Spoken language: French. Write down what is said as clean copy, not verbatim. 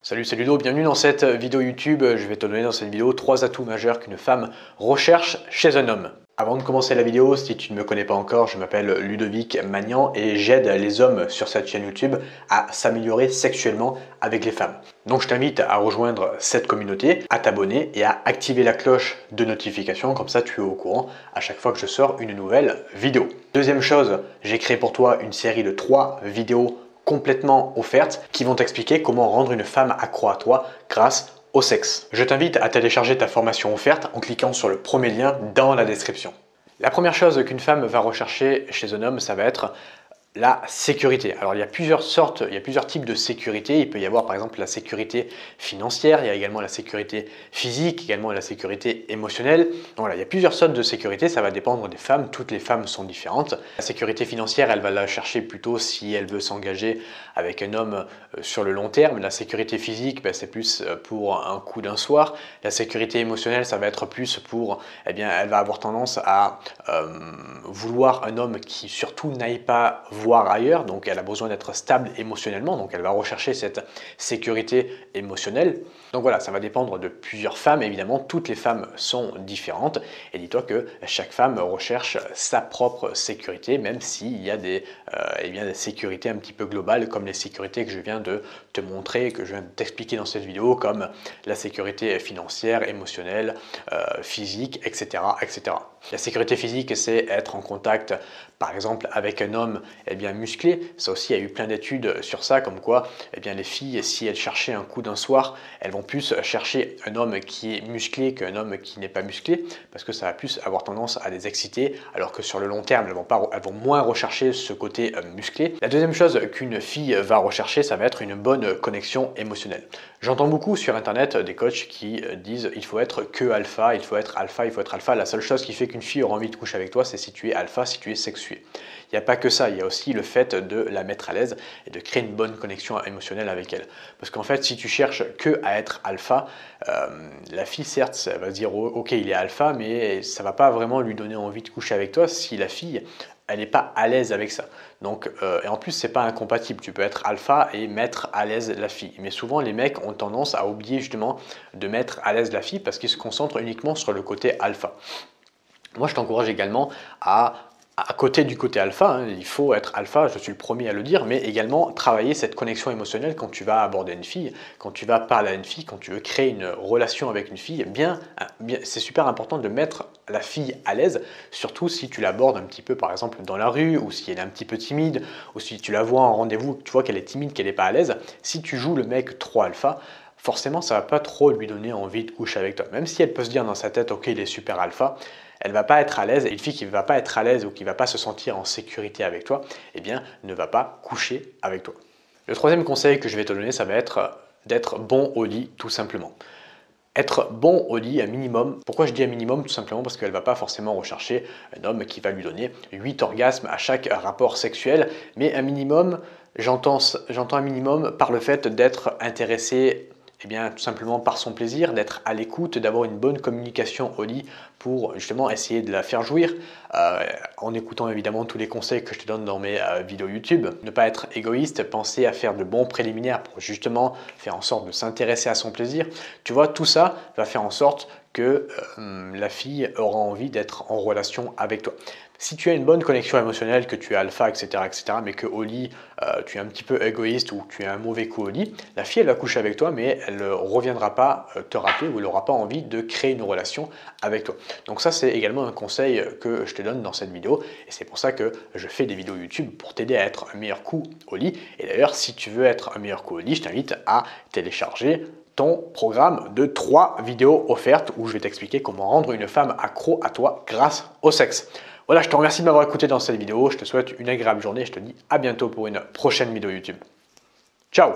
Salut, c'est Ludo, bienvenue dans cette vidéo YouTube. Je vais te donner dans cette vidéo 3 atouts majeurs qu'une femme recherche chez un homme. Avant de commencer la vidéo, si tu ne me connais pas encore, je m'appelle Ludovic Magnan et j'aide les hommes sur cette chaîne YouTube à s'améliorer sexuellement avec les femmes. Donc je t'invite à rejoindre cette communauté, à t'abonner et à activer la cloche de notification, comme ça tu es au courant à chaque fois que je sors une nouvelle vidéo. Deuxième chose, j'ai créé pour toi une série de 3 vidéos complètement offertes qui vont t'expliquer comment rendre une femme accro à toi grâce au sexe. Je t'invite à télécharger ta formation offerte en cliquant sur le premier lien dans la description. La première chose qu'une femme va rechercher chez un homme, ça va être la sécurité. Alors il y a plusieurs types de sécurité. Il peut y avoir par exemple la sécurité financière, il y a également la sécurité physique, également la sécurité émotionnelle. Donc voilà, il y a plusieurs sortes de sécurité, ça va dépendre des femmes, toutes les femmes sont différentes. La sécurité financière, elle va la chercher plutôt si elle veut s'engager avec un homme sur le long terme. La sécurité physique, c'est plus pour un coup d'un soir. La sécurité émotionnelle, ça va être plus pour, elle va avoir tendance à vouloir un homme qui surtout n'aille pas voir ailleurs, donc elle a besoin d'être stable émotionnellement, donc elle va rechercher cette sécurité émotionnelle. Donc voilà, ça va dépendre de plusieurs femmes, évidemment, toutes les femmes sont différentes, et dis-toi que chaque femme recherche sa propre sécurité, même s'il y a des sécurités un petit peu globales, comme les sécurités que je viens de te montrer, que je viens de t'expliquer dans cette vidéo, comme la sécurité financière, émotionnelle, physique, etc., etc. La sécurité physique, c'est être en contact, par exemple, avec un homme musclé. Ça aussi, il y a eu plein d'études sur ça, comme quoi les filles, si elles cherchaient un coup d'un soir, elles vont plus chercher un homme qui est musclé qu'un homme qui n'est pas musclé, parce que ça va plus avoir tendance à les exciter, alors que sur le long terme, elles vont moins rechercher ce côté musclé. La deuxième chose qu'une fille va rechercher, ça va être une bonne connexion émotionnelle. J'entends beaucoup sur internet des coachs qui disent il faut être que alpha, il faut être alpha, il faut être alpha. La seule chose qui fait qu'une fille aura envie de coucher avec toi, c'est si tu es alpha, si tu es sexué. Il n'y a pas que ça, il y a aussi le fait de la mettre à l'aise et de créer une bonne connexion émotionnelle avec elle. Parce qu'en fait, si tu cherches que à être alpha, la fille, certes, elle va se dire ok, il est alpha, mais ça ne va pas vraiment lui donner envie de coucher avec toi si la fille, elle n'est pas à l'aise avec ça. Donc, et en plus, c'est pas incompatible. Tu peux être alpha et mettre à l'aise la fille. Mais souvent, les mecs ont tendance à oublier justement de mettre à l'aise la fille parce qu'ils se concentrent uniquement sur le côté alpha. Moi, je t'encourage également à côté du côté alpha, il faut être alpha, je suis le premier à le dire, mais également travailler cette connexion émotionnelle quand tu vas aborder une fille, quand tu vas parler à une fille, quand tu veux créer une relation avec une fille, c'est super important de mettre la fille à l'aise, surtout si tu l'abordes un petit peu par exemple dans la rue, ou si elle est un petit peu timide, ou si tu la vois en rendez-vous, tu vois qu'elle est timide, qu'elle n'est pas à l'aise. Si tu joues le mec trop alpha, forcément ça ne va pas trop lui donner envie de coucher avec toi. Même si elle peut se dire dans sa tête, ok, il est super alpha, elle ne va pas être à l'aise, et une fille qui ne va pas être à l'aise ou qui ne va pas se sentir en sécurité avec toi, ne va pas coucher avec toi. Le troisième conseil que je vais te donner, ça va être d'être bon au lit, tout simplement. Être bon au lit, un minimum. Pourquoi je dis un minimum? Tout simplement parce qu'elle ne va pas forcément rechercher un homme qui va lui donner 8 orgasmes à chaque rapport sexuel, mais un minimum, j'entends un minimum par le fait d'être intéressé tout simplement par son plaisir, d'être à l'écoute, d'avoir une bonne communication au lit pour justement essayer de la faire jouir, en écoutant évidemment tous les conseils que je te donne dans mes vidéos YouTube. Ne pas être égoïste, penser à faire de bons préliminaires pour justement faire en sorte de s'intéresser à son plaisir. Tu vois, tout ça va faire en sorte que la fille aura envie d'être en relation avec toi. Si tu as une bonne connexion émotionnelle, que tu es alpha, etc., mais qu'au lit, tu es un petit peu égoïste ou tu as un mauvais coup au lit, la fille, elle va coucher avec toi, mais elle ne reviendra pas te rappeler ou elle n'aura pas envie de créer une relation avec toi. Donc ça, c'est également un conseil que je te donne dans cette vidéo et c'est pour ça que je fais des vidéos YouTube pour t'aider à être un meilleur coup au lit. Et d'ailleurs, si tu veux être un meilleur coup au lit, je t'invite à télécharger ton programme de 3 vidéos offertes où je vais t'expliquer comment rendre une femme accro à toi grâce au sexe. Voilà, je te remercie de m'avoir écouté dans cette vidéo. Je te souhaite une agréable journée et je te dis à bientôt pour une prochaine vidéo YouTube. Ciao!